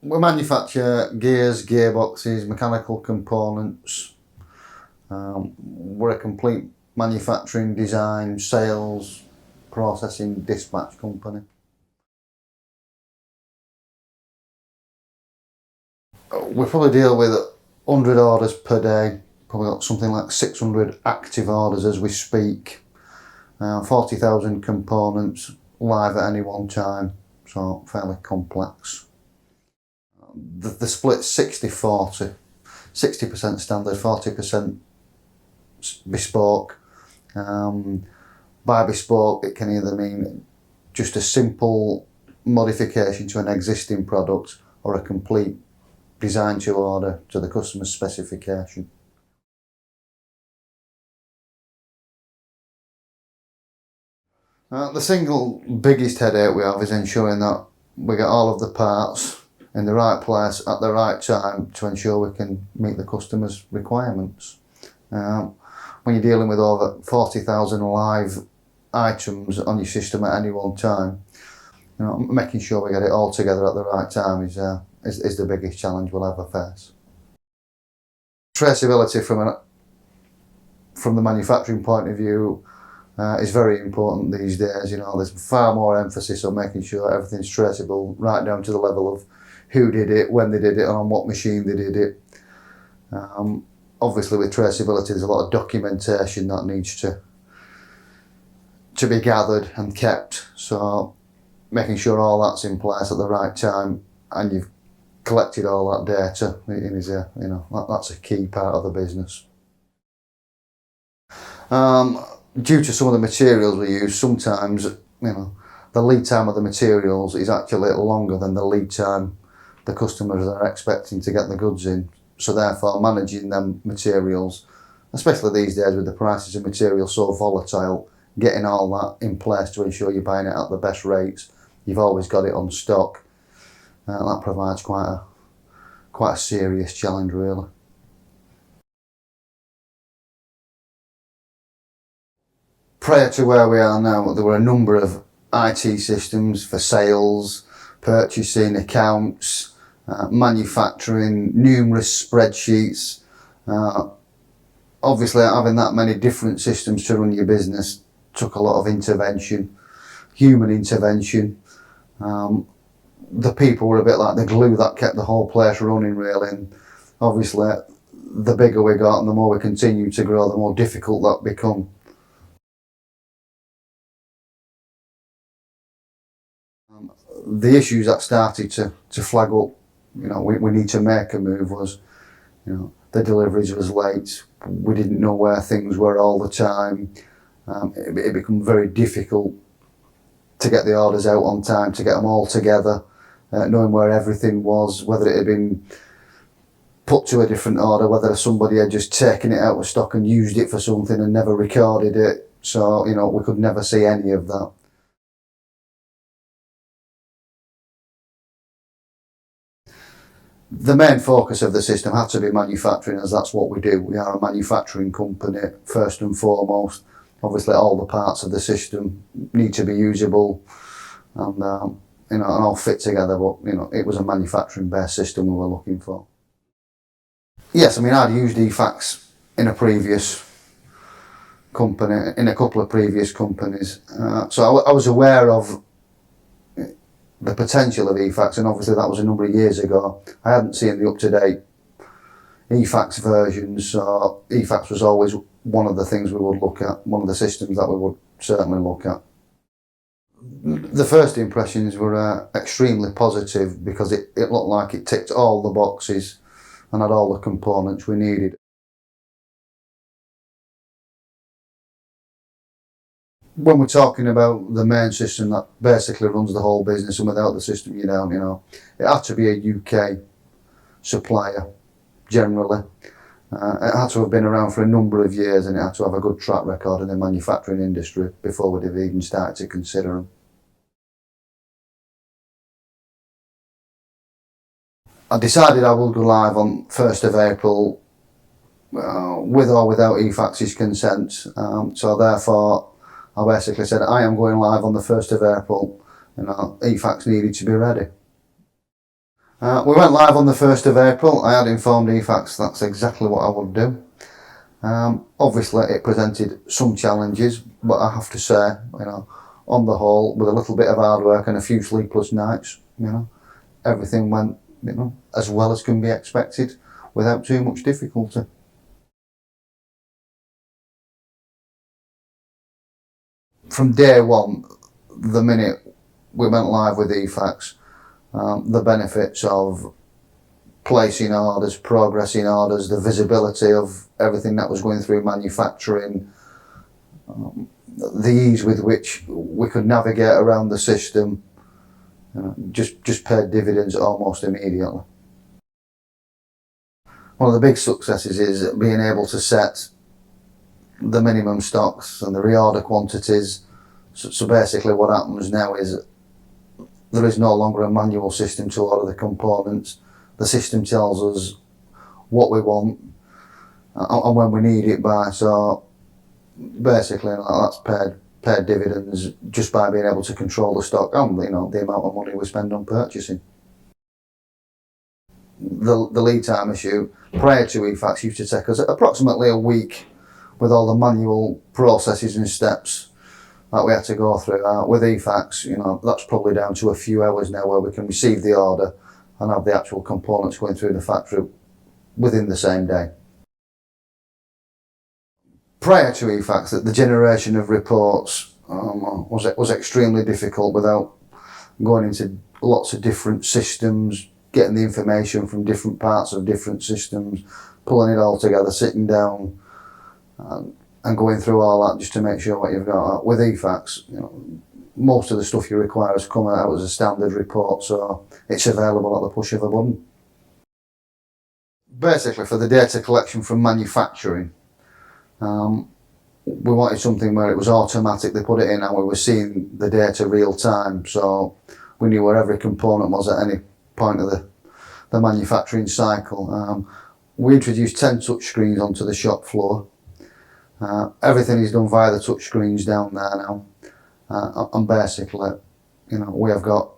We manufacture gears, gearboxes, mechanical components. We're a complete manufacturing, design, sales, processing, dispatch company. We probably deal with 100 orders per day, probably got something like 600 active orders as we speak, 40,000 components live at any one time, so fairly complex. The split's 60-40, 60% standard, 40% bespoke. By bespoke, it can either mean just a simple modification to an existing product or a complete design to order to the customer's specification. The single biggest headache we have is ensuring that we get all of the parts in the right place at the right time to ensure we can meet the customer's requirements. When you're dealing with over 40,000 live items on your system at any one time, making sure we get it all together at the right time is the biggest challenge we'll ever face. Traceability from the manufacturing point of view is very important these days. There's far more emphasis on making sure everything's traceable, right down to the level of who did it, when they did it, and on what machine they did it. Obviously, with traceability, there's a lot of documentation that needs to be gathered and kept. So, making sure all that's in place at the right time and you've collected all that data is that's a key part of the business. Due to some of the materials we use, sometimes the lead time of the materials is actually longer than the lead time the customers are expecting to get the goods in. So therefore, managing them materials, especially these days with the prices of materials so volatile, getting all that in place to ensure you're buying it at the best rates, you've always got it on stock. That provides quite a serious challenge, really. Prior to where we are now, there were a number of IT systems for sales, purchasing, accounts, manufacturing, numerous spreadsheets. Obviously, having that many different systems to run your business took a lot of intervention, human intervention. The people were a bit like the glue that kept the whole place running, really. And obviously, the bigger we got and the more we continue to grow, the more difficult that become. The issues that started to flag up, we need to make a move was, the deliveries was late. We didn't know where things were all the time. It became very difficult to get the orders out on time, to get them all together, knowing where everything was, whether it had been put to a different order, whether somebody had just taken it out of stock and used it for something and never recorded it. So, we could never see any of that. The main focus of the system had to be manufacturing, as that's what we do. We are a manufacturing company, first and foremost. Obviously, all the parts of the system need to be usable and all fit together, but it was a manufacturing-based system we were looking for. Yes, I'd used EFACS in a previous company, in a couple of previous companies. So I was aware of the potential of EFACS, and obviously that was a number of years ago. I hadn't seen the up-to-date EFACS versions, so EFACS was always one of the things we would look at, one of the systems that we would certainly look at. The first impressions were extremely positive because it looked like it ticked all the boxes and had all the components we needed. When we're talking about the main system that basically runs the whole business, and without the system you're down, it had to be a UK supplier, generally. It had to have been around for a number of years, and it had to have a good track record in the manufacturing industry before we'd have even started to consider them. I decided I will go live on 1st of April with or without EFACS's consent, so therefore I basically said I am going live on the 1st of April and EFACS needed to be ready. We went live on the 1st of April. I had informed EFACS that's exactly what I would do. Obviously it presented some challenges, but I have to say, on the whole, with a little bit of hard work and a few sleepless nights, everything went, as well as can be expected without too much difficulty. From day one, the minute we went live with EFACS, the benefits of placing orders, progressing orders, the visibility of everything that was going through manufacturing, the ease with which we could navigate around the system, just paid dividends almost immediately. One of the big successes is being able to set the minimum stocks and the reorder quantities. So basically what happens now is there is no longer a manual system to order the components. The system tells us what we want and when we need it by. So basically that's paid dividends just by being able to control the stock and the amount of money we spend on purchasing. The lead time issue prior to EFACS used to take us approximately a week with all the manual processes and steps that we had to go through. With EFACS, that's probably down to a few hours now where we can receive the order and have the actual components going through the factory within the same day. Prior to EFACS, the generation of reports was extremely difficult without going into lots of different systems, getting the information from different parts of different systems, pulling it all together, sitting down and going through all that just to make sure what you've got. With EFACS, most of the stuff you require has come out as a standard report, so it's available at the push of a button. Basically, for the data collection from manufacturing, we wanted something where it was automatic. They put it in and we were seeing the data real time, so we knew where every component was at any point of the manufacturing cycle. We introduced 10 touch screens onto the shop floor. Everything is done via the touch screens down there now, and basically, we have got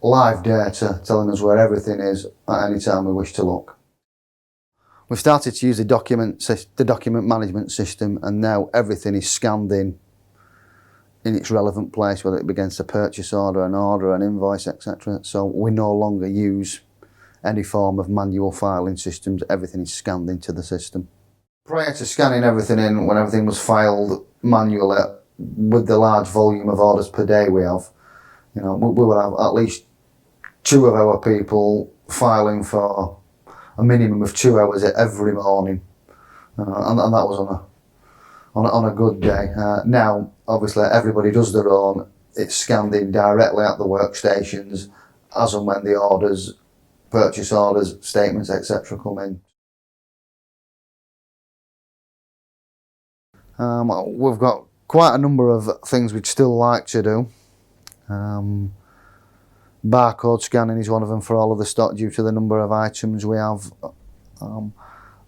live data telling us where everything is at any time we wish to look. We've started to use the document management system, and now everything is scanned in its relevant place, whether it be against a purchase order, an invoice, etc. So we no longer use any form of manual filing systems. Everything is scanned into the system. Prior to scanning everything in, when everything was filed manually, with the large volume of orders per day we have, we would have at least 2 of our people filing for a minimum of 2 hours every morning, and that was on a good day. Now, obviously, everybody does their own. It's scanned in directly at the workstations as and when the orders, purchase orders, statements, etc. come in. We've got quite a number of things we'd still like to do. Barcode scanning is one of them for all of the stock due to the number of items we have.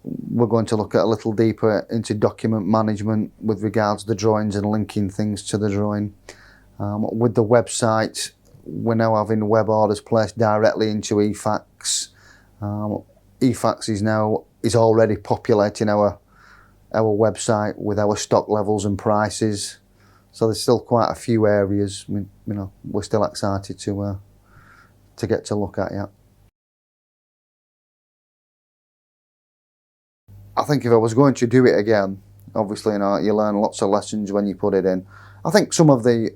We're going to look at a little deeper into document management with regards to the drawings and linking things to the drawing. With the website, we're now having web orders placed directly into EFACS. EFACS is already populating our website with our stock levels and prices. So there's still quite a few areas we're still excited to get to look at yet. I think if I was going to do it again, obviously you learn lots of lessons when you put it in. I think some of the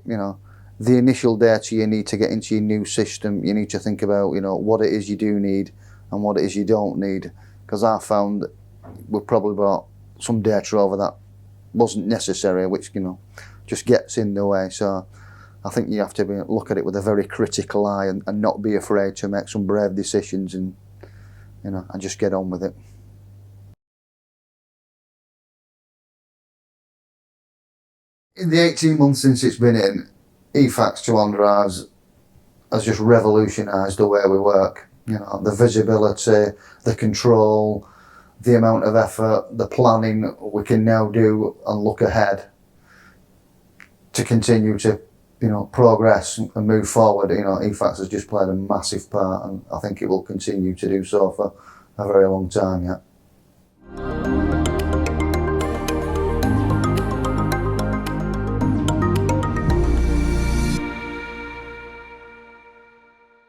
initial data you need to get into your new system, you need to think about what it is you do need and what it is you don't need, because I found we've probably brought some data over that wasn't necessary, which just gets in the way. So I think you have to look at it with a very critical eye and not be afraid to make some brave decisions and just get on with it. In the 18 months since it's been in, EFACS to Ondrives has just revolutionised the way we work. The visibility, the control, the amount of effort, the planning we can now do and look ahead to continue to progress and move forward. EFACS has just played a massive part, and I think it will continue to do so for a very long time yet.